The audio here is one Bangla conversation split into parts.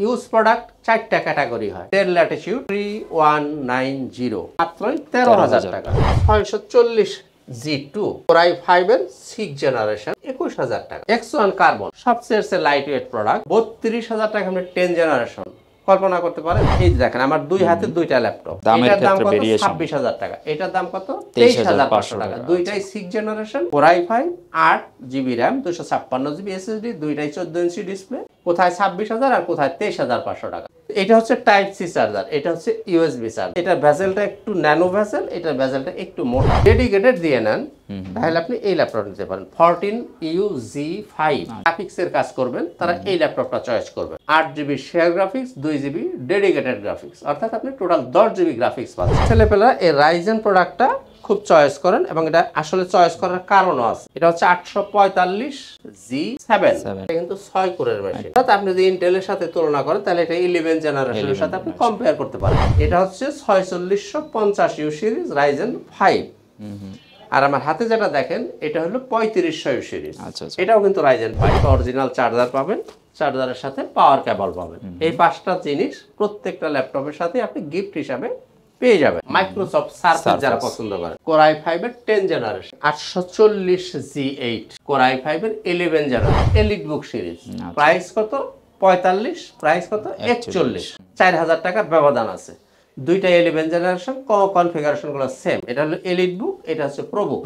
ইউজ প্রোডাক্ট 4টা ক্যাটাগরি হয়। ডেল ল্যাটিটিউড 3190 মাত্র 13,000 টাকা। 640 G2 Core i5 এর 6 জেনারেশন 21,000 টাকা। X1 কার্বন সবচেয়ে লাইট ওয়েট প্রোডাক্ট 32,000 টাকা। আপনি 10 জেনারেশন কল্পনা করতে পারেন। এই দেখেন আমার দুই হাতে দুইটা ল্যাপটপ, এটার দাম কত 26,000 টাকা, এটার দাম কত 23,500 টাকা। দুইটাই 6 generation Core i5 8GB RAM 256GB SSD, দুইটাই 14 ইঞ্চি ডিসপ্লে। কোথায় 26,000 আর কোথায় 23,500 টাকা। এটা হচ্ছে টাইপ সি চার্জার, এটা হচ্ছে ইউএসবি চার্জার। এটা ভেসেলটা একটু ন্যানো ভেসেল, এটা ভেসেলটা একটু মোটা। ডেডিকেটেড দিয়ে নেন তাহলে আপনি এই ল্যাপটপ নিতে পারেন। 14UZ5 গ্রাফিক্স এর কাজ করবেন তারা এই ল্যাপটপটা চয়েস করবেন। 8GB share graphics, 2GB dedicated graphics, অর্থাৎ আপনি টোটাল 10GB গ্রাফিক্স পাচ্ছেন। ছেলেপেলেরা এই রাইজেন প্রোডাক্টটা খুব চয়েস করেন এবং এটা আসলে চয়েস করার কারণও আছে। এটা হচ্ছে 845G7, এটা কিন্তু 6 কোরের মেশিন। অর্থাৎ আপনি যদি ইন্টেলের সাথে তুলনা করেন তাহলে এটা 11 জেনারেশনের সাথে আপনি কম্পেয়ার করতে পারেন। এটা হচ্ছে 4650U সিরিজ রাইজেন 5। আর আমার হাতে যেটা দেখেন এটা হলো 3500U সিরিজ। এটাও কিন্তু রাইজেন 5। অরিজিনাল চার্জার পাবেন, চার্জারের সাথে পাওয়ার কেবল পাবেন। এই 5টা জিনিস প্রত্যেকটা ল্যাপটপের সাথে আপনি গিফট হিসাবে পেয়ে যাবেন। মাইক্রোসফট সার্ফেস যারা পছন্দ করেন, Core i5 এর 10 জেনারেশন 840G8, Core i5 এর 11 জেনারেশন এলিট বুক সিরিজ। প্রাইস কত 45, প্রাইস কত 41, 4000 টাকার ব্যবধান আছে। দুইটা 11 জেনারেশন, কনফিগারেশন গুলো সেম। এটা হলো এলিট বুক, এটা হচ্ছে প্রো বুক।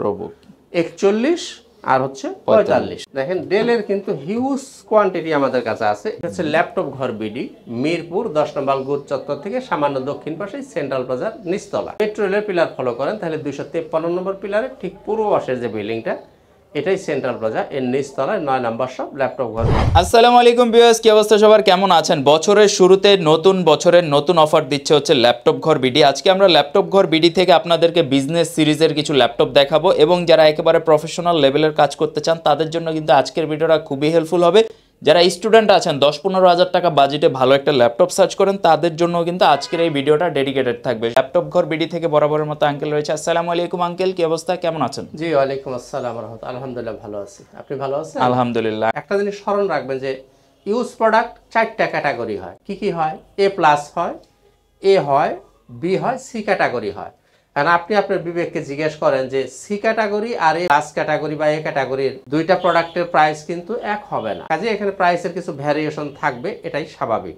41 আর হচ্ছে 45। দেখেন ডেলের কিন্তু হিউজ কোয়ান্টিটি আমাদের কাছে আছে। এটা হচ্ছে ল্যাপটপ ঘর বিডি, মিরপুর 10 নম্বর গুড চত্বর থেকে সামান্য দক্ষিণ পাশে সেন্ট্রাল প্লাজার নিচতলা। মেট্রো রেলের পিলার ফলো করেন তাহলে 253 নম্বর পিলারের ঠিক পূর্ব পাশের যে বিল্ডিংটা এটাই সেন্ট্রাল প্লাজা, এর নিচতলায় 9 নম্বর শপ ল্যাপটপ ঘর। আসসালামু আলাইকুম ভিউয়ার্স, কি অবস্থা সবার, কেমন আছেন? বছরের শুরুতে নতুন বছরের নতুন অফার দিচ্ছে হচ্ছে ল্যাপটপ ঘর বিডি। আজকে আমরা ল্যাপটপ ঘর বিডি থেকে আপনাদেরকে বিজনেস সিরিজের কিছু ল্যাপটপ দেখাবো এবং যারা একেবারে প্রফেশনাল লেভেলের কাজ করতে চান তাদের জন্য কিন্তু আজকের ভিডিওটা খুবই হেল্পফুল হবে। যারা স্টুডেন্ট আছেন 10-15 হাজার টাকা বাজেটে ভালো একটা ল্যাপটপ সার্চ করেন তাদের জন্য কিন্তু আজকের এই ভিডিওটা ডেডিকেটেড থাকবে। ল্যাপটপ ঘর বিডি থেকে বরাবরের মতো আঙ্কেল রয়েছে। আসসালামু আলাইকুম আঙ্কেল, কি অবস্থা, কেমন আছেন? জি ওয়ালাইকুম আসসালাম রাহমাতুল্লাহ, আলহামদুলিল্লাহ ভালো আছি। আপনি ভালো আছেন? আলহামদুলিল্লাহ। একটা জিনিস স্মরণ রাখবেন যে ইউজ প্রোডাক্ট 4টা ক্যাটাগরি হয়। কি কি হয়? A+ হয়, এ হয়, বি হয়, সি ক্যাটাগরি হয়। কারণ আপনি আপনার বিবেককে জিজ্ঞেস করেন যে সি ক্যাটাগরি আর এ প্লাস ক্যাটাগরি বা এ ক্যাটাগরির দুইটা প্রোডাক্টের প্রাইস কিন্তু এক হবে না। কাজে এখানে প্রাইসের কিছু ভ্যারিয়েশন থাকবে, এটাই স্বাভাবিক।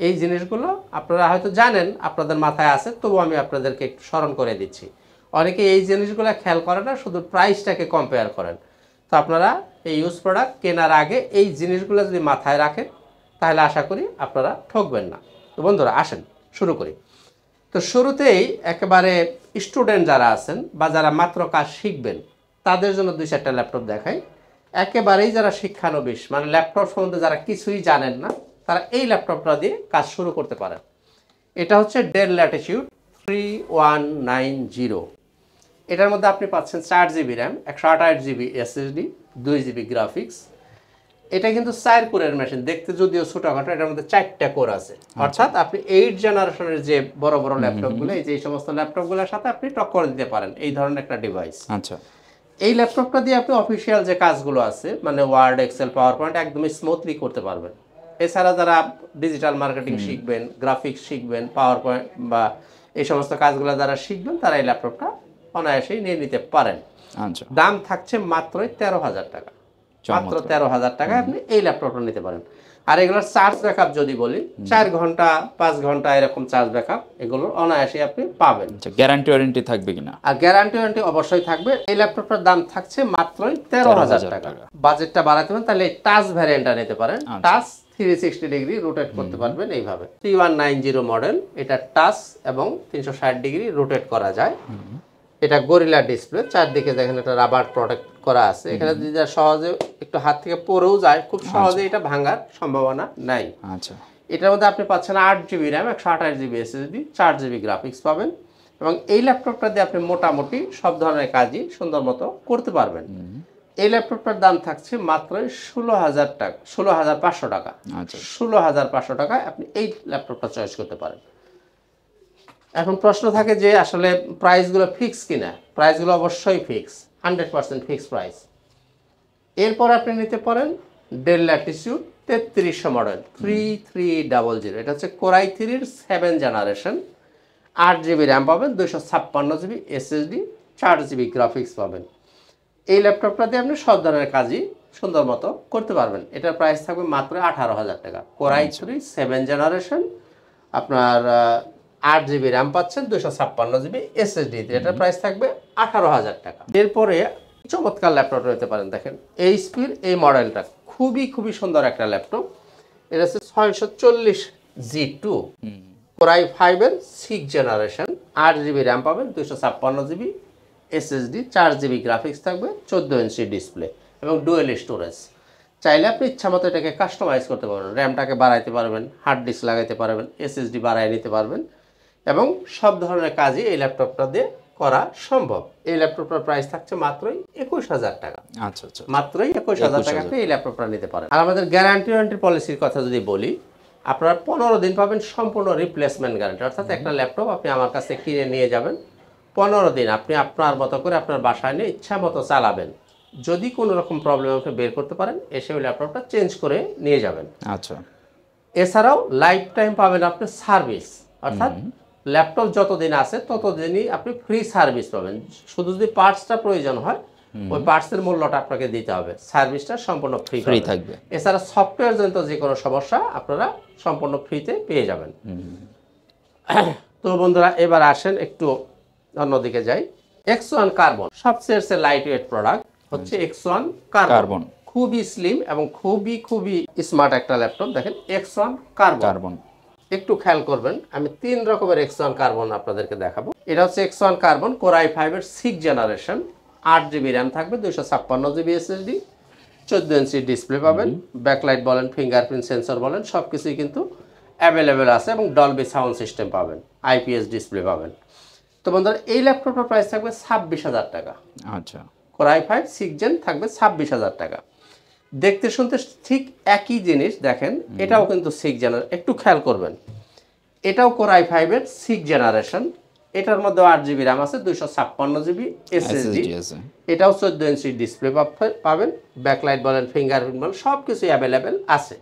এই জিনিসগুলো আপনারা হয়তো জানেন, আপনাদের মাথায় আছে, তবু আমি আপনাদেরকে একটু স্মরণ করে দিচ্ছি। অনেকে এই জিনিসগুলো খেয়াল করে না, শুধু প্রাইসটাকে কম্পেয়ার করেন। তো আপনারা এই ইউজ প্রোডাক্ট কেনার আগে এই জিনিসগুলো যদি মাথায় রাখেন তাহলে আশা করি আপনারা ঠকবেন না। তো বন্ধুরা আসেন শুরু করি। তো শুরুতেই একেবারে স্টুডেন্ট যারা আছেন বা যারা মাত্র কাজ শিখবেন তাদের জন্য 2-4টা ল্যাপটপ দেখাই। একেবারেই যারা শিক্ষানবিশ, মানে ল্যাপটপ সম্বন্ধে যারা কিছুই জানেন না, তারা এই ল্যাপটপটা দিয়ে কাজ শুরু করতে পারেন। এটা হচ্ছে ডেল ল্যাটিটিউড 3190। এটার মধ্যে আপনি পাচ্ছেন 4GB RAM, 128GB SSD, 2GB graphics. এটা কিন্তু 4 কোরের মেশিন, দেখতে যদিও ছোটখাটো, এটার মধ্যে 4টা কোর আছে। অর্থাৎ আপনি 8 জেনারেশনের যে বড় বড় ল্যাপটপগুলো, এই যে সমস্ত ল্যাপটপগুলোর সাথে আপনি টক্কর দিতে পারেন এই ধরনের একটা ডিভাইস। আচ্ছা, এই ল্যাপটপটা দিয়ে আপনি অফিসিয়াল যে কাজগুলো আছে, মানে ওয়ার্ড, এক্সেল, পাওয়ার পয়েন্ট একদমই স্মুথলি করতে পারবেন। এছাড়া যারা ডিজিটাল মার্কেটিং শিখবেন, গ্রাফিক্স শিখবেন, পাওয়ার পয়েন্ট বা এই সমস্ত কাজগুলো যারা শিখবেন তারা এই ল্যাপটপটা অনায়াসেই নিয়ে নিতে পারেন। আচ্ছা, দাম থাকছে মাত্র 13,000 টাকা। মাত্র 13,000 টাকায় আপনি এই ল্যাপটপটা নিতে পারেন। আর এগুলোর চার্জ ব্যাকআপ যদি বলি, 4 ঘন্টা 5 ঘন্টা এরকম চার্জ ব্যাকআপ এগুলোর অনায়াসে আপনি পাবেন। গ্যারান্টি ওয়ারেন্টি থাকবে কিনা? আর গ্যারান্টি ওয়ারেন্টি অবশ্যই থাকবে। এই ল্যাপটপটার দাম থাকছে মাত্র 13,000 টাকা। বাজেটটা বাড়াতে পারেন তাহলে টাচ ভ্যারিয়েন্টটা নিতে পারেন। টাচ 360 ডিগ্রি রোটেট করতে পারবেন এইভাবে। 3190 মডেল, এটা টাচ এবং 360 ডিগ্রি রোটেট করা যায়। এটা গরিলা ডিসপ্লে, চারদিকে দেখেন একটা রাবার প্রোটেক্ট করা আছে। এখানে যদি সহজে একটু হাত থেকে পড়েও যায়, খুব সহজে এটা ভাঙার সম্ভাবনা নাই। আচ্ছা, এটার মধ্যে আপনি পাচ্ছেন 8GB RAM, 128GB SSD, 4GB graphics পাবেন এবং এই ল্যাপটপটা দিয়ে আপনি মোটামুটি সব ধরনের কাজই সুন্দর মতো করতে পারবেন। এই ল্যাপটপটার দাম থাকছে মাত্র 16,000 টাকা, 16,500 টাকা। আচ্ছা, 16,500 টাকায় আপনি এই ল্যাপটপটা চয়েস করতে পারেন। এখন প্রশ্ন থাকে যে আসলে প্রাইসগুলো ফিক্স কিনা। প্রাইসগুলো অবশ্যই ফিক্স, 100% ফিক্স প্রাইস। এরপর আপনি নিতে পারেন ডেল ল্যাটিটিউড 3300 মডেল 3300, এটা হচ্ছে কোরাই 3-এর 7 জেনারেশন, 8 GB র্যাম পাবেন, 256 GB SSD, 4 GB গ্রাফিক্স পাবেন। এই ল্যাপটপটা দিয়ে আপনি সব ধরনের কাজই সুন্দর মতো করতে পারবেন। এটার প্রাইস থাকবে মাত্র 18,000 টাকা। কোরাই 3 7 জেনারেশন, আপনার 8 GB র্যাম পাচ্ছেন, 256 GB SSD, এটার প্রাইস থাকবে 18,000 টাকা। এরপরে চমৎকার ল্যাপটপ নিতে পারেন, দেখেন এইচপির এই মডেলটা খুবই সুন্দর একটা ল্যাপটপ। এটা হচ্ছে 640G2 কোরাই 5-এর 6 জেনারেশন, 8 GB র্যাম পাবেন, 256 GB SSD, 4 GB গ্রাফিক্স থাকবে, 14 ইঞ্চি ডিসপ্লে এবং ডুয়েল স্টোরেজ। চাইলে আপনি ইচ্ছা মতো এটাকে কাস্টমাইজ করতে পারবেন, র্যামটাকে বাড়াইতে পারবেন, হার্ড ডিস্ক লাগাইতে পারবেন, SSD বাড়াই নিতে পারবেন এবং সব ধরনের কাজই এই ল্যাপটপটা দিয়ে করা সম্ভব। এই ল্যাপটপটার প্রাইস থাকছে মাত্রই 21,000 টাকা। আচ্ছা আচ্ছা, মাত্রই 21,000 টাকা আপনি এই ল্যাপটপটা নিতে পারেন। আর আমাদের গ্যারান্টি ওয়ারেন্টি পলিসির কথা যদি বলি, আপনারা 15 দিন পাবেন সম্পূর্ণ রিপ্লেসমেন্ট গ্যারান্টি। অর্থাৎ একটা ল্যাপটপ আপনি আমার কাছে কিনে নিয়ে যাবেন, 15 দিন আপনি আপনার মতো করে আপনার বাসায় নিয়ে ইচ্ছা মতো চালাবেন। যদি কোনো রকম প্রবলেম আপনি বের করতে পারেন, এসে ওই ল্যাপটপটা চেঞ্জ করে নিয়ে যাবেন। আচ্ছা, এছাড়াও লাইফ টাইম পাবেন আপনি সার্ভিস, অর্থাৎ ল্যাপটপ যতদিন আছে ততদিনই আপনি ফ্রি সার্ভিস পাবেন। শুধু যদি পার্টসটা প্রয়োজন হয়, ওই পার্টসের মূল্যটা আপনাকে দিতে হবে, সার্ভিসটা সম্পূর্ণ ফ্রি থাকবে। এছাড়া সফটওয়্যার জনিত যে কোনো সমস্যা আপনারা সম্পূর্ণ ফ্রিতে পেয়ে যাবেন। তো বন্ধুরা, এবার আসেন একটু অন্যদিকে যাই। X1 কার্বন সবচেয়ে লাইট ওয়েট প্রোডাক্ট হচ্ছে X1 কার্বন। খুবই স্লিম এবং খুবই স্মার্ট একটা ল্যাপটপ। দেখেন X1 কার্বন, একটু খেয়াল করবেন, আমি 3 রকমের X1 কার্বন আপনাদেরকে দেখাবো। এটা হচ্ছে X1 কার্বন কোরাই 5-এর 6 জেনারেশন, 8 GB র্যাম থাকবে, 256 GB SSD, 14 ইঞ্চি ডিসপ্লে পাবেন, ব্যাকলাইট বলেন, ফিঙ্গারপ্রিন্ট সেন্সর বলেন, সব কিছুই কিন্তু অ্যাভেলেবেল আছে এবং ডলবি সাউন্ড সিস্টেম পাবেন, IPS ডিসপ্লে পাবেন। তো বন্ধুরা, এই ল্যাপটপটার প্রাইস থাকবে 26,000 টাকা। আচ্ছা, কোরাই 5 6 জেন থাকবে 26,000 টাকা। দেখতে শুনতে ঠিক একই জিনিস। দেখেন এটাও কিন্তু 6 জেনারেশন, একটু খেয়াল করবেন, এটাও কোরাই 5-এর 6 জেনারেশন, এটার মধ্যে 8 GB র্যাম আছে, 256 GB SSD, এটাও 14 ইঞ্চি ডিসপ্লে পাবেন, ব্যাকলাইট বলেন, ফিঙ্গারপ্রিন্ট বলেন, সব কিছু অ্যাভেলেবেল আছে।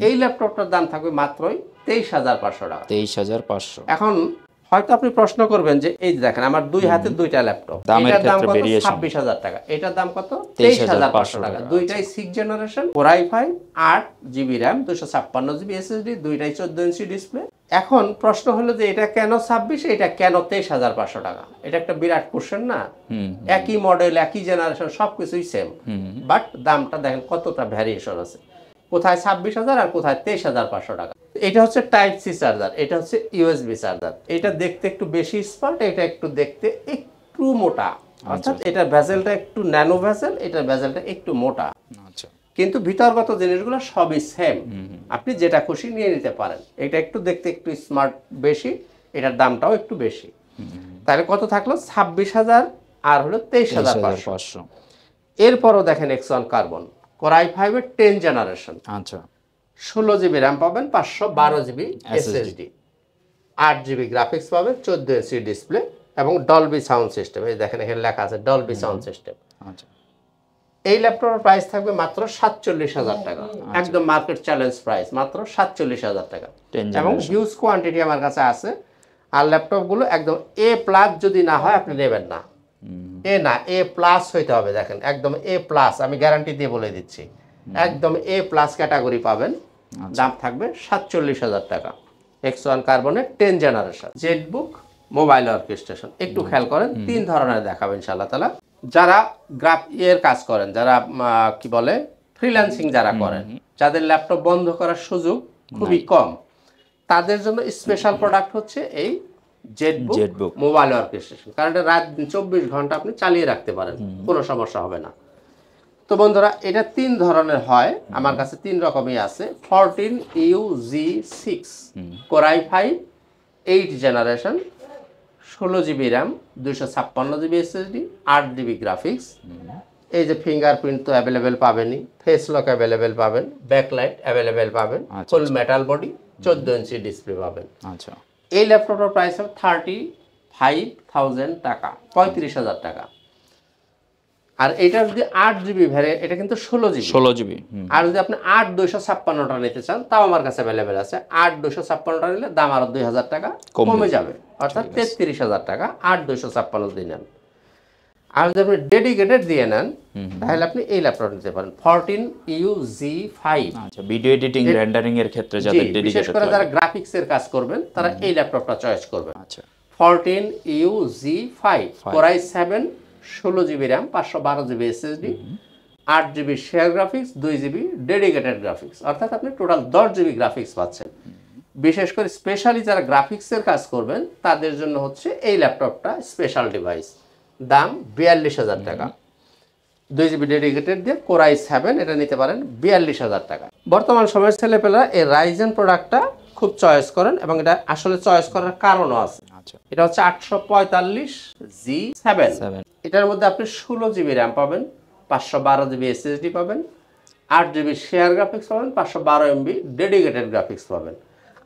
এই ল্যাপটপটার দাম থাকবে মাত্রই 23,500 টাকা। 23,500। এখন হয়তো আপনি প্রশ্ন করবেন যে এই দেখেন আমার দুই হাতে দুইটা ল্যাপটপ, এটার দাম কত? 26,000 টাকা। এটার দাম কত? 23,500 টাকা। দুইটাই 6 generation, core i 5, 8 GB RAM, 256 GB SSD, দুইটাই 14 ইঞ্চি ডিসপ্লে। এখন প্রশ্ন হলো যে এটা কেন 26, এটা কেন 23,500 টাকা? এটা একটা বিরাট কোশ্চেন না? একই মডেল, একই জেনারেশন, সবকিছুই সেম, বাট দামটা দেখেন কতটা ভ্যারিয়েশন আছে। কোথায় 26,000 আর কোথায় 23,500 টাকা। এটা হচ্ছে টাইপ সি চার্জার, এটা হচ্ছে USB চার্জার। এটা দেখতে একটু বেশি স্মার্ট, এটা একটু দেখতে একটু মোটা, অর্থাৎ এটার ভেসেলটা একটু ন্যানো ভেসেল, এটার ভেসেলটা একটু মোটা। আচ্ছা, কিন্তু ভিতরগত জিনিসগুলো সবই সেম, আপনি যেটা খুশি নিয়ে নিতে পারেন। এটা একটু দেখতে একটু স্মার্ট বেশি, এটার দামটাও একটু বেশি। তাহলে কত থাকলো? 26,000 আর হলো 23,500। এরপরও দেখেন X1 কার্বন কোরাই 5-এর 10 জেনারেশন, আচ্ছা, 16 GB র্যাম পাবেন, 512 GB SSD, 8 GB গ্রাফিক্স পাবেন, 14 ইঞ্চি ডিসপ্লে এবং ডলবি সাউন্ড সিস্টেম। এই দেখেন এখানে লেখা আছে ডলবি সাউন্ড সিস্টেম। আচ্ছা, এই ল্যাপটপের প্রাইস থাকবে মাত্র 47,000 টাকা। একদম মার্কেট চ্যালেঞ্জ প্রাইস, মাত্র 47,000 টাকা। এবং হিউজ কোয়ান্টিটি আমার কাছে আছে। আর ল্যাপটপগুলো একদম A+ যদি না হয় আপনি নেবেন না। A+ হইতে হবে। দেখেন একদম A+, আমি গ্যারান্টি দিয়ে বলে দিচ্ছি, একদম A+ ক্যাটাগরি পাবেন। দাম থাকবে 47,000 টাকা। X1 কার্বনের 10 জেনারেশন জেটবুক মোবাইল অর্কেস্ট্রেশন। একটু খেয়াল করেন, 3 ধরনের দেখাবেন ইনশাআল্লাহ তাআলা। যারা কাজ করেন, যারা কি বলে ফ্রিল্যান্সিং যারা করেন, যাদের ল্যাপটপ বন্ধ করার সুযোগ খুবই কম, তাদের জন্য স্পেশাল প্রোডাক্ট হচ্ছে এই জেটবুক মোবাইল অর্কেস্ট্রেশন। কারণ এটা রাত 24 ঘন্টা আপনি চালিয়ে রাখতে পারেন, কোনো সমস্যা হবে না। তো বন্ধুরা, এটা 3 ধরনের হয়, আমার কাছে 3 রকমই আছে। 14UG6 core i 5 8 generation, 16 GB RAM, 256 GB SSD, 8 GB graphics. এই যে ফিঙ্গারপ্রিন্ট তো অ্যাভেলেবেল পাবেনই, ফেস লক অ্যাভেলেবেল পাবেন, ব্যাকলাইট অ্যাভেলেবেল পাবেন, ফুল মেটাল বডি, 14 ইঞ্চি ডিসপ্লে পাবেন। আচ্ছা, এই ল্যাপটপের প্রাইস হবে 35,000 টাকা, 35,000 টাকা। আর এটা যদি 8 GB ভ্যারিয়েন্ট, এটা কিন্তু 16 GB। 16 GB। আর যদি আপনি 8256টা নিতে চান, তাও আমার কাছে অ্যাভেলেবেল আছে। 8256টা নিলে দাম আরো 2000 টাকা কমে যাবে, অর্থাৎ 33,000 টাকা 8256 দিয়ে নেন। আর যদি আপনি ডেডিকেটেড দিয়ে নেন, তাহলে আপনি এই ল্যাপটপ নিতে পারেন 14UZ5। আচ্ছা, ভিডিও এডিটিং রেন্ডারিং এর ক্ষেত্রে যাদের বিশেষ ডেডিকেটেড করে যারা গ্রাফিক্স এর কাজ করবেন, তারা এই ল্যাপটপটা চয়েস করবেন। আচ্ছা, 14UZ5 Core i7, 16 GB RAM, 512 GB SSD, 8 GB share graphics, 2 GB dedicated graphics, অর্থাৎ আপনি টোটাল 10 GB গ্রাফিক্স পাচ্ছেন। বিশেষ করে স্পেশালি যারা গ্রাফিক্সের কাজ করবেন, তাদের জন্য হচ্ছে এই ল্যাপটপটা স্পেশাল ডিভাইস। দাম 42,000 টাকা। 2 GB ডেডিকেটেড দিয়ে Core i7 এটা নিতে পারেন 42,000 টাকা। বর্তমান সময়ের ছেলেপেলা এই রাইজেন প্রোডাক্টটা খুব চয়েস করেন, এবং এটা আসলে চয়েস করার কারণও আছে। আচ্ছা, এটা হচ্ছে 845G7। এটার মধ্যে আপনি 16 GB র্যাম পাবেন, 512 GB SSD পাবেন, 8 GB শেয়ার গ্রাফিক্স পাবেন, 512 MB ডেডিকেটেড গ্রাফিক্স পাবেন।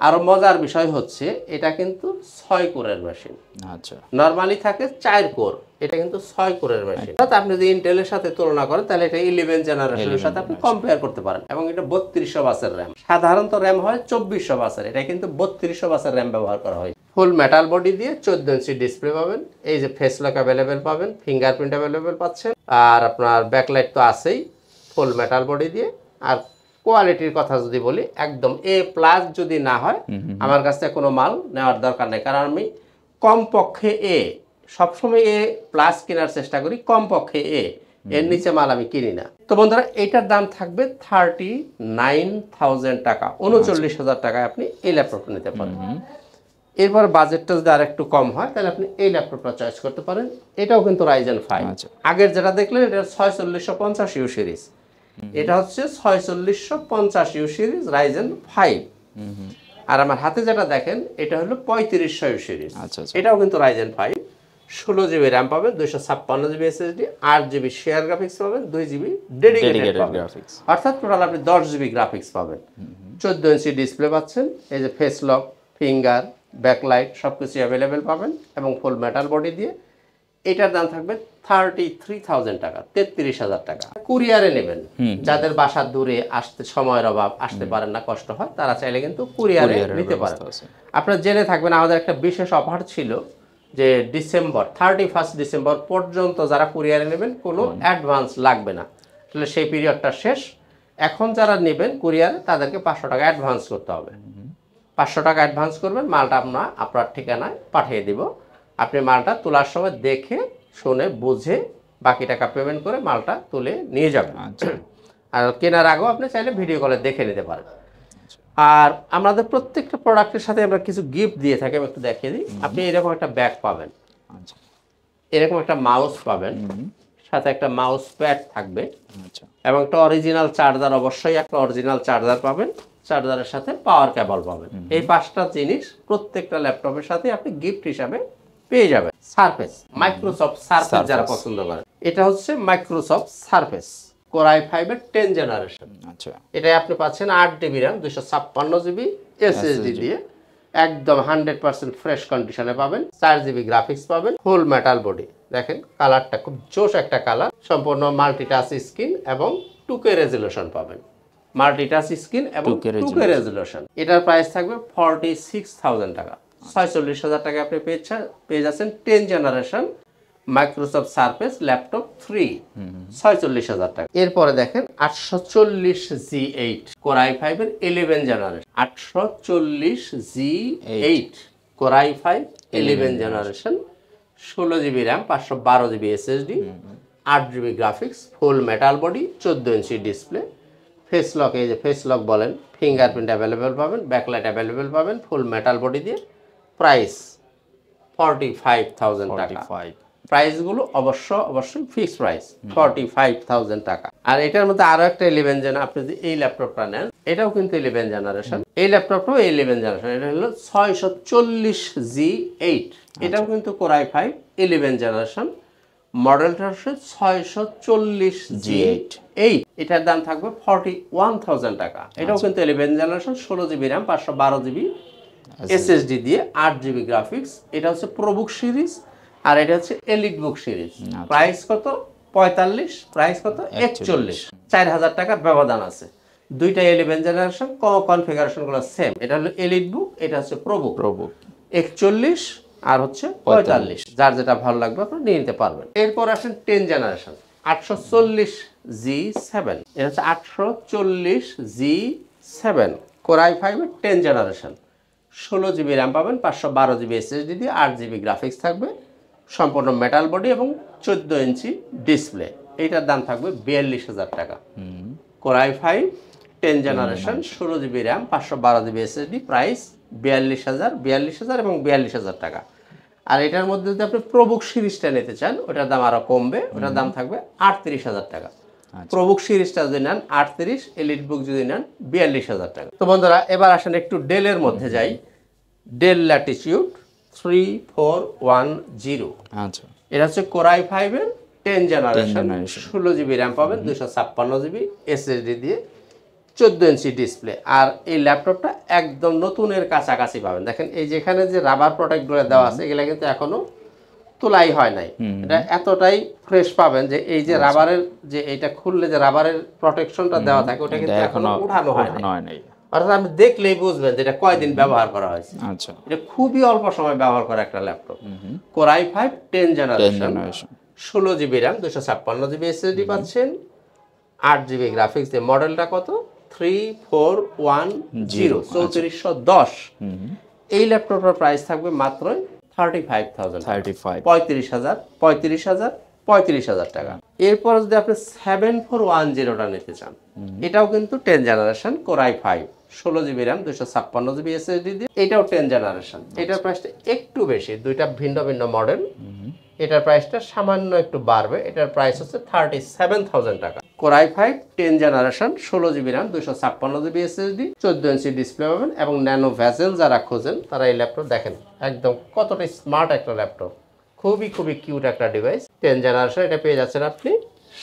আরো মজার বিষয় হচ্ছে এটা কিন্তু 6 কোরের মেশিন। আচ্ছা, নরমালি থাকে 4 কোর, এটা কিন্তু 6 কোরের মেশিন। অর্থাৎ আপনি যদি ইন্টেলের সাথে তুলনা করেন, তাহলে এটা 11 জেনারেশনের সাথে আপনি কম্পেয়ার করতে পারেন। এবং এটা 3200 বাসের র্যাম। সাধারণত র্যাম হয় 2400 বাসের, এটা কিন্তু 3200 বাসের র্যাম ব্যবহার করা হয়। ফুল মেটাল বডি দিয়ে 14 ইঞ্চি ডিসপ্লে পাবেন। এই যে ফেস লক অ্যাভেলেবেল পাবেন, ফিঙ্গারপ্রিন্ট অ্যাভেলেবেল পাচ্ছেন, আর আপনার ব্যাকলাইট তো আছেই ফুল মেটাল বডি দিয়ে। আর কোয়ালিটির কথা যদি বলি, একদম A+ যদি না হয়, আমার কাছ থেকে কোনো মাল নেওয়ার দরকার নেই, কারণ আমি কমপক্ষে সবসময় A+ কেনার চেষ্টা করি, কমপক্ষে এর নিচে মাল আমি কিনি না। তো বন্ধুরা, এটার দাম থাকবে 39,000 টাকা, 39,000 টাকায় আপনি এই ল্যাপটপটা নিতে পারেন। এরপর বাজেটটা যদি আর একটু কম হয়, তাহলে আপনি এই ল্যাপটপটা চয়েস করতে পারেন। এটাও কিন্তু রাইজেন 5। আগের যেটা দেখলেন, এটা 4650U সিরিজ, এটা হচ্ছে 4650U সিরিজ রাইজেন 5। আর আমার হাতে যেটা দেখেন, এটা হলো 3500U সিরিজ। এটাও কিন্তু রাইজেন 5, 16 GB র্যাম পাবেন, 256 GB SSD, 8 GB share graphics পাবেন, 2 GB ডেডিকেটেড গ্রাফিক্স, অর্থাৎ টোটাল আপনি 10 GB গ্রাফিক্স পাবেন। 14 ইঞ্চি ডিসপ্লে পাচ্ছেন, এই যে ফেস লক, ফিঙ্গার, ব্যাকলাইট সবকিছু অ্যাভেলেবেল পাবেন, এবং ফুল মেটাল বডি দিয়ে। এটার দাম থাকবে 33,000 টাকা, 33,000 টাকা। কুরিয়ারে নেবেন, যাদের বাসা দূরে, আসতে সময়ের অভাব, আসতে পারেন না, কষ্ট হয়, তারা চাইলে কিন্তু কুরিয়ারে নিতে পারেন। আপনারা জেনে থাকবেন, আমাদের একটা বিশেষ অফার ছিল যে 31 ডিসেম্বর পর্যন্ত যারা কুরিয়ারে নেবেন, কোনো অ্যাডভান্স লাগবে না। তাহলে সেই পিরিয়ডটা শেষ। এখন যারা নেবেন কুরিয়ারে, তাদেরকে 500 টাকা অ্যাডভান্স করতে হবে। 500 টাকা অ্যাডভান্স করবেন, মালটা আমরা আপনার ঠিকানায় পাঠিয়ে দিব। আপনি মালটা তোলার সময় দেখে শুনে বুঝে বাকি টাকা পেমেন্ট করে মালটা তুলে নিয়ে যাবেন। আর কেনার আগেও আপনি চাইলে ভিডিও কলে দেখে নিতে পারেন। আর আমাদের প্রত্যেকটা প্রোডাক্টের সাথে আমরা কিছু গিফট দিয়ে থাকি, আমি একটু দেখিয়ে দিই। আপনি এরকম একটা ব্যাগ পাবেন, এরকম একটা মাউস পাবেন, সাথে একটা মাউস প্যাড থাকবে, এবং একটা অরিজিনাল চার্জার, অবশ্যই একটা অরিজিনাল চার্জার পাবেন। চার্জারের সাথে পাওয়ার কেবল পাবেন। এই 5টা জিনিস প্রত্যেকটা ল্যাপটপের সাথে আপনি গিফট হিসাবে পেয়ে যাবেন। সারফেস, মাইক্রোসফট সারফেস যারা পছন্দ করেন, এটা হচ্ছে মাইক্রোসফট সারফেস Core i5 এর 10 জেনারেশন। আচ্ছা, এটাই আপনি পাচ্ছেন 8 GB RAM, 256 GB SSD দিয়ে, একদম 100% ফ্রেশ কন্ডিশনে পাবেন। 4 GB গ্রাফিক্স পাবেন, ফুল মেটাল বডি। দেখেন কালারটা খুব জোশ একটা কালার, সম্পূর্ণ মাল্টিটাচ স্ক্রিন এবং 2K রেজোলিউশন পাবেন। মাল্টিটাচ স্ক্রিন এবং 2K রেজোলিউশন। এটার প্রাইস থাকবে 46,000 টাকা। 46,000 টাকা আপনি পেয়ে যাচ্ছেন 10 জেনারেশন মাইক্রোসফট সারফেস ল্যাপটপ 3, 46,000 টাকা। এরপরে দেখেন 840G8 Core i5 এর 11 generation, 840G8 Core i5 11 generation, 16 GB RAM, 512 GB SSD, 8 GB graphics, ফুল metal body, 14 inch display, face lock, এই যে ফেস লক বলেন, ফিঙ্গারপ্রিন্ট অ্যাভেলেবেল পাবেন, ব্যাকলাইট অ্যাভেলেবেল পাবেন, ফুল মেটাল বডি দিয়ে। প্রাইস 45,000 টাকা। প্রাইসগুলো অবশ্যই ফিক্সড প্রাইস, 45,000 টাকা। আর এটার মধ্যে আরো একটা 11 জেনারেশন, আপনি যদি এই ল্যাপটপটা নেন, এটাও কিন্তু 11 জেনারেশন। এই ল্যাপটপটাও 11 জেনারেশন, এটা হলো 640G8, এটাও কিন্তু Core i5 11 জেনারেশন, মডেলটা হচ্ছে 640G8। এটার দাম থাকবে 41,000 টাকা। এটাও কিন্তু 11 generation, 16 GB RAM, 512 GB SSD দিয়ে, 8 GB গ্রাফিক্স। এটা হচ্ছে প্রোবুক সিরিজ, আর এটা হচ্ছে এলিট বুক সিরিজ। প্রাইস কত? 45, প্রাইস কত 41, 4000 টাকার ব্যবধান আছে। দুইটা 11 জেনারেশন, কনফিগারেশন গুলো সেম। এটা হলো এলিট বুক, এটা হচ্ছে প্রোবুক। 41 আর হচ্ছে 45, যার যেটা ভালো লাগবে আপনি নিয়ে নিতে পারবেন। এরপর আসেন 10 জেনারেশন 840G7, এটা হচ্ছে 840G7 কোর i5 এর 10 জেনারেশন। 16GB র্যাম পাবেন, 512GB SSD দিয়ে, 8GB গ্রাফিক্স থাকবে, সম্পূর্ণ মেটাল বডি এবং 14 ইঞ্চি ডিসপ্লে। এইটার দাম থাকবে 42,000 টাকা। Core i5 10 generation, 16GB RAM, 512GB SSD, price 42,000 এবং 42,000 টাকা। আর এটার মধ্যে যদি আপনি প্রোবুক সিরিজটা নিতে চান, ওটার দাম আরো কমবে, ওটার দাম থাকবে 38,000 টাকা। প্রোবুক সিরিজটা যদি নেন 38, এলিট বুক যদি নেন 42,000 টাকা। তো বন্ধুরা, এবার আসেন একটু ডেলের মধ্যে যাই। ডেল ল্যাটিটিউড 3410, আচ্ছা, এটা হচ্ছে কোর i5 এর 10 জেনারেশন, 16GB র্যাম পাবেন, 256GB SSD দিয়ে, 14 ইঞ্চি ডিসপ্লে। আর এই ল্যাপটপটা একদম নতুনের কাছাকাছি পাবেন। দেখেন এই যেখানে যে রাবার প্রোটেক্টগুলো দেওয়া আছে, এগুলা কিন্তু এখনো তোলাই হয় নাই। এটা এতটাই ফ্রেশ পাবেন যে এই যে রাবারের যে এইটা খুললে যে রাবারের প্রোটেকশনটা দেওয়া থাকে, ওটা কিন্তু এখনো উঠানো হয় নাই। অর্থাৎ আপনি দেখলেই বুঝবেন যে এটা কয়দিন ব্যবহার করা হয়েছে। আচ্ছা, এটা খুবই অল্প সময় ব্যবহার করা একটা laptop. Core i5 10 generation, 16GB RAM, 256GB SSD পাচ্ছেন, 8GB গ্রাফিক্স দিয়ে। মডেলটা কত 3410, 3410। এই ল্যাপটপের প্রাইস থাকবে মাত্র 35,000, 35,000 টাকা। এরপর যদি আপনি 7410টা নিতে চান, এটাও কিন্তু 10 generation, core i5, 16GB RAM, 256GB SSD দিয়ে, এটাও 10 জেনারেশন। এটার প্রাইসটা একটু বেশি, দুইটা ভিন্ন ভিন্ন মডেল। এটার প্রাইসটা সামান্য একটু বাড়বে, এটার প্রাইস হচ্ছে 37,000 টাকা। Core i5 10 generation, 16GB RAM, 256GB SSD, 14 inch display পাবেন এবং ন্যানো ভেজেল যারা খোঁজেন তারা এই ল্যাপটপ দেখেন একদম কতটা স্মার্ট একটা ল্যাপটপ, খুবই কিউট একটা ডিভাইস। 10 জেনারেশন, এটা পেয়ে যাচ্ছেন আপনি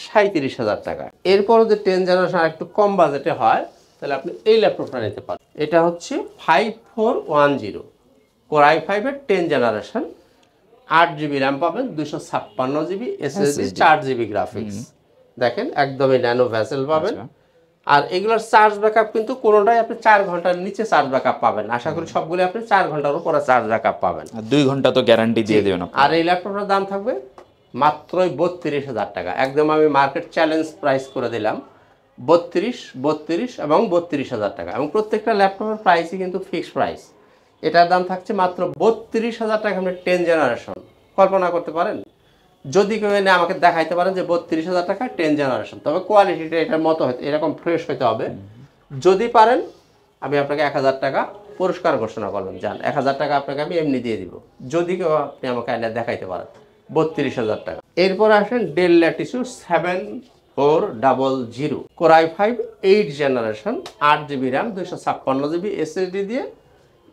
37,000 টাকা। এরপরও যে 10 জেনারেশন একটু কম বাজেটে হয়, তাহলে আপনি এই ল্যাপটপটা নিতে পারেন। এটা হচ্ছে 5410, কোর i5 এর 10 জেনারেশন, 8GB র্যাম পাবেন, 256GB SSD, 4GB গ্রাফিক্স। দেখেন একদমই ন্যানো ভেসেল পাবেন। আর এগুলোর চার্জ ব্যাকআপ কিন্তু কোনোটাই আপনি 4 ঘন্টার নিচে চার্জ ব্যাকআপ পাবেন। আশা করি সবগুলো আপনি 4 ঘন্টার উপরে চার্জ ব্যাকআপ পাবেন। 2 ঘন্টা তো গ্যারান্টি দিয়ে দেবেন। আর এই ল্যাপটপটার দাম থাকবে মাত্রই 32,000 টাকা। একদম আমি মার্কেট চ্যালেঞ্জ প্রাইস করে দিলাম, 32 এবং 32,000 টাকা। এবং প্রত্যেকটা ল্যাপটপের প্রাইসই কিন্তু ফিক্সড প্রাইস। এটার দাম থাকছে মাত্র 32,000 টাকা। আপনি 10 জেনারেশন কল্পনা করতে পারেন? যদি কেউ এনে আমাকে দেখাইতে পারেন যে 32,000 টাকা 10 জেনারেশন, তবে কোয়ালিটিটা এটার মতো হয়তো এরকম ফ্রেশ হইতে হবে। যদি পারেন আমি আপনাকে 1,000 টাকা পুরস্কার ঘোষণা করলাম, যান 1,000 টাকা আপনাকে আমি এমনি দিয়ে দিব, যদি কেউ আপনি আমাকে এনে দেখাইতে পারেন 32,000 টাকা। এরপর আসেন del Latitude 7400, core i5 8 generation, 8GB RAM, 256GB SSD দিয়ে,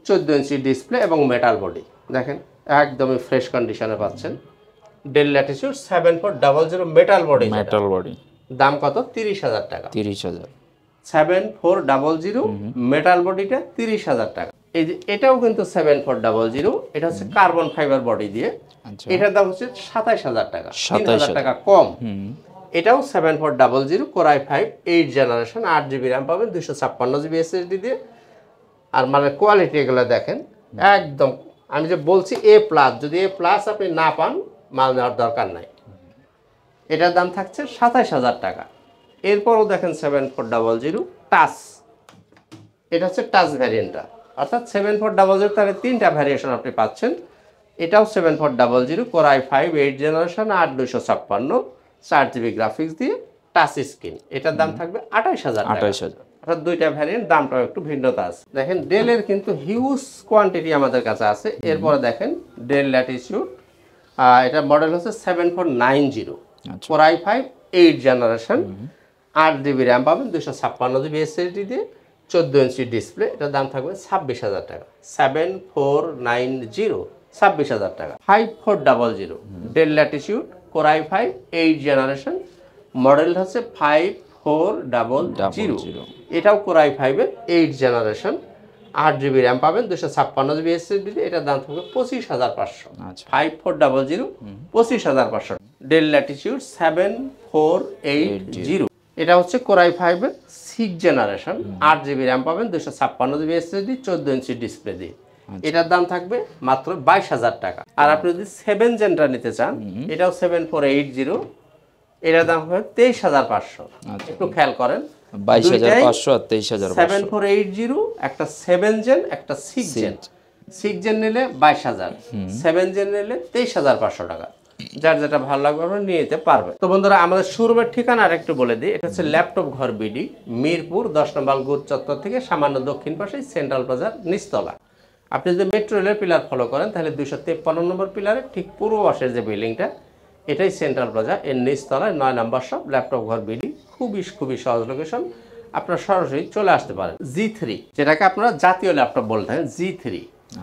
14 ইঞ্চি ডিসপ্লে এবং মেটাল বডি। দেখেন একদমই ফ্রেশ কন্ডিশনে পাচ্ছেন। Del Latitude 7400 metal body. দাম কত 30,000 টাকা। 7400 মেটাল বডিটা 30,000 টাকা। এই যে এটাও কিন্তু 7400, এটা হচ্ছে কার্বন ফাইবার বডি দিয়ে। এটার দাম হচ্ছে 27,000 টাকা, 3,000 টাকা কম। এটাও 7400, core i5 8 generation, 8GB RAM পাবেন, 256GB SSD দিয়ে। আর মানে কোয়ালিটি এগুলো দেখেন একদম, আমি যে বলছি A+, যদি A+ আপনি না পান মাল নেওয়ার দরকার নাই। এটার দাম থাকছে 27,000 টাকা। এরপরও দেখেন 7400 টাচ, এটা হচ্ছে টাচ ভ্যারিয়েন্টটা, অর্থাৎ 7400 তাহলে 3টা ভ্যারিয়েশন আপনি পাচ্ছেন। এটাও 7400, core i5 8 generation, 8256, 4GB graphics দিয়ে, টাচ স্ক্রিন। এটার দাম থাকবে 28,000 টাকা। অর্থাৎ দুইটা ভ্যারিয়েন্ট, দামটাও একটু ভিন্নতা আছে। দেখেন ডেলের কিন্তু হিউজ কোয়ান্টিটি আমাদের কাছে আছে। এরপরে দেখেন ডেল ল্যাটিটিউড, এটা মডেল হচ্ছে 7490, core i5 8 generation, 8GB RAM পাবেন, 256GB SSD দিয়ে, 14 ইঞ্চি ডিসপ্লে। এটার দাম থাকবে 26,000 টাকা। 7490, 26,000 টাকা। 5400 del Latitude, core i5 8 generation, model হচ্ছে 5400, এটাও কোর i5 এর 8 জেনারেশন, 8GB র্যাম পাবেন, 256GB SSD দিয়ে। এটার দাম থাকবে 25,500। 5400, 25,500। Del Latitude 7480। এটা হচ্ছে কোরাই 5 এর 6 জেনারেশন, 8 জিবি র্যাম পাবেন, 256 জিবি এসএসডি, 14 ইঞ্চি ডিসপ্লে দিয়ে। এটার দাম থাকবে মাত্র 22,000 টাকা। আর আপনি যদি 7 জেনটা নিতে চান, এটাও 7480, এটার দাম হবে 23,500। একটু খেয়াল করেন, 22,500 আর 23,500। 7480 একটা 7 জেন, একটা 6 জেন। 6 জেন নিলে 22,000, 7 জেন নিলে 23,500 টাকা। যার যেটা ভালো লাগবে আপনারা নিয়ে যেতে পারবেন। তো বন্ধুরা, আমাদের শোরুমের ঠিকানা আরেকটু বলে দিই। এটা হচ্ছে ল্যাপটপ ঘর বিডি, মিরপুর 10 নম্বর গোল চত্বর থেকে সামান্য দক্ষিণ পাশে সেন্ট্রাল প্লাজার নিচতলা। আপনি যদি মেট্রো রেলের পিলার ফলো করেন তাহলে 253 নম্বর পিলারের ঠিক পূর্ব পাশের যে বিল্ডিংটা, এটাই সেন্ট্রাল প্লাজা, এর নিচতলায় 9 নম্বর শপ ল্যাপটপ ঘর বিডি। খুবই সহজ লোকেশন, আপনারা সরাসরি চলে আসতে পারেন। G3, যেটাকে আপনারা জাতীয় ল্যাপটপ বলে থাকেন, G3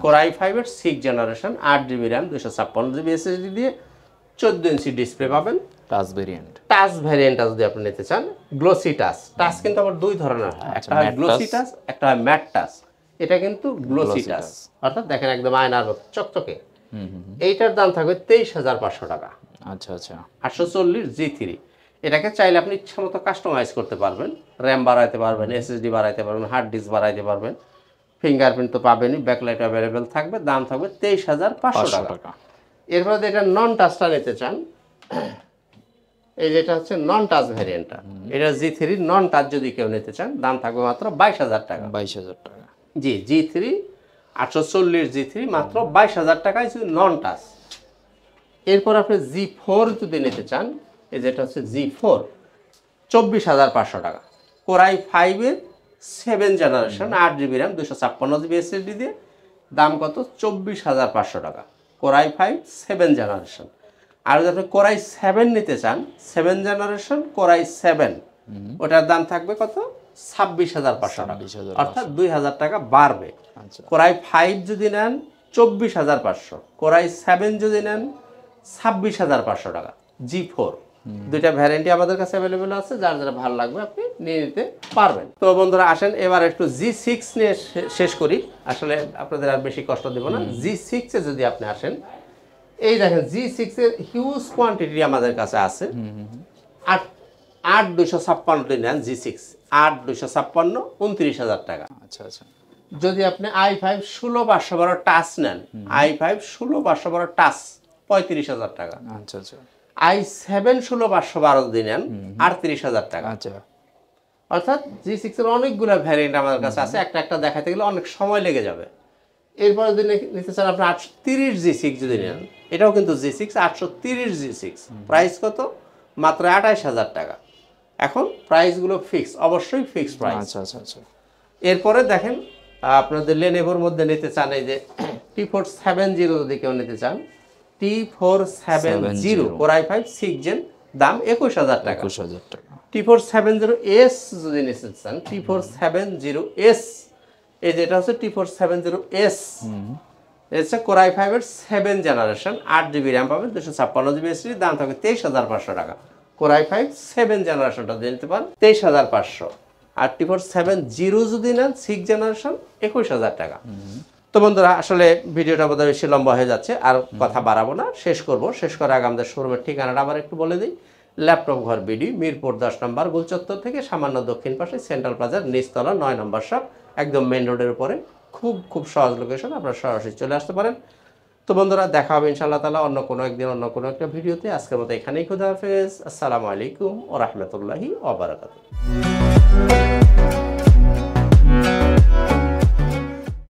কোরাই 5 এর 6 generation, 8 GB RAM, 256 GB SSD দিয়ে, 14 ইঞ্চি ডিসপ্লে পাবেন। টাচ ভেরিয়েন্ট, টাচ ভ্যারিয়েন্টটা যদি আপনি নিতে চান, গ্লোসি টাচ। টাচ কিন্তু আবার দুই ধরনের হয়, একটা হয় গ্লোসি টাচ, একটা হয় ম্যাট টাচ। এটা কিন্তু গ্লোসি টাচ, অর্থাৎ দেখেন একদম আয়নার মতো চকচকে। এইটার দাম থাকবে 23,500 টাকা। আচ্ছা আচ্ছা। 840 G3। এটাকে চাইলে আপনি ইচ্ছা মতো কাস্টমাইজ করতে পারবেন, র্যাম বাড়াইতে পারবেন, এসএসডি বাড়াইতে পারবেন, হার্ড ডিস্ক বাড়াইতে পারবেন, ফিঙ্গারপ্রিন্ট তো পাবেনই, ব্যাকলাইট অ্যাভেলেবেল থাকবে। দাম থাকবে 23,500 টাকা। এরপরে যেটা নন টাচটা নিতে চান, এই যেটা হচ্ছে নন টাচ ভ্যারিয়েন্টটা, এটা G3 নন টাচ যদি কেউ নিতে চান, দাম থাকবে মাত্র 22,000 টাকা। 22,000 টাকা। জি, G3 840 G3 মাত্র 22,000 টাকায় শুধু নন টাচ। এরপর আপনি G4 যদি নিতে চান, এই যেটা হচ্ছে G4, 24,500 টাকা। কোরাই 5 এর 7 generation, 8 GB RAM, 256 GB SSD দিয়ে। দাম কত? 24,500 টাকা। Core i 5 7 generation. আর যদি আপনি কোরাই 7 নিতে চান, 7 জেনারেশন কোরাই 7, ওটার দাম থাকবে কত? 26,500 টাকা, অর্থাৎ 2,000 টাকা বাড়বে। কোরাই 5 যদি নেন 24,500, কোরাই 7 যদি নেন 26,500 টাকা। G4 দুইটা ভ্যারিয়েন্টই আমাদের কাছে অ্যাভেলেবেল আছে, যার যারা ভালো লাগবে আপনি নিয়ে নিতে পারবেন। তো বন্ধুরা আসেন এবার একটু G6 নিয়ে শেষ করি, আসলে আপনাদের আর বেশি কষ্ট দেব না। G6 এ যদি আপনি আসেন, এই দেখেন G6 এর হিউজ কোয়ান্টিটি আমাদের কাছে আছে। 8,256 নেন G6, 8,256, 29,000 টাকা। আচ্ছা আচ্ছা। যদি আপনি i5 16,512 টাচ নেন, i5 16,512 টাচ 35,000 টাকা। আচ্ছা আচ্ছা। i7 16,512 যদি নেন 38,000 টাকা। আচ্ছা। অর্থাৎ G6 এর অনেকগুলো ভ্যারিয়েন্ট আমাদের কাছে আছে, একটা একটা দেখাতে গেলে অনেক সময় লেগে যাবে। এরপর যদি নিতে চান আপনি 830 G6 যদি নেন, এটাও কিন্তু G6 830 G6, প্রাইস কত? মাত্র 28,000 টাকা। এখন প্রাইসগুলো ফিক্স, অবশ্যই ফিক্সড প্রাইস। আচ্ছা আচ্ছা আচ্ছা। এরপরে দেখেন আপনাদের লেনেভোর মধ্যে নিতে চান, এই যে T470 যদি কেউ নিতে চান, T470 কোরাই 5 6 জেন, দাম 21,000 টাকা। 21,000 টাকা। T470S যদি নিতে চান, T470S, এই যেটা হচ্ছে T470S, এটা কোরাই 5 এর 7 জেনারেশন, 8 জিবি র্যাম পাবেন, 256 জিবি এসএসডি, দাম থাকবে 23,500 টাকা। কোরাই 5 7 জেনারেশনটা নিতে পারেন 23,500। আর T470 যদি নেন 6 জেনারেশন, 21,000 টাকা। তো বন্ধুরা আসলে ভিডিওটা বোধহয় বেশি লম্বা হয়ে যাচ্ছে, আর কথা বাড়াবো না, শেষ করব। শেষ করার আগে আমাদের শোরুমের ঠিকানাটা আবার একটু বলে দিই। ল্যাপটপ ঘর বিডি, মিরপুর 10 নম্বর গোল চত্বর থেকে সামান্য দক্ষিণ পাশে সেন্ট্রাল প্লাজার নিচতলা 9 নম্বর শপ, একদম মেইন রোডের উপরে। খুব সহজ লোকেশন, আপনারা সরাসরি চলে আসতে পারেন। তো বন্ধুরা দেখা হবে ইনশাআল্লাহ তাআলা অন্য কোনো একদিন অন্য কোনো একটা ভিডিওতে। আজকের মতো এখানেই, খুদা হাফেজ, আসসালামু আলাইকুম ওয়া রাহমাতুল্লাহি ওয়া বারাকাতুহু।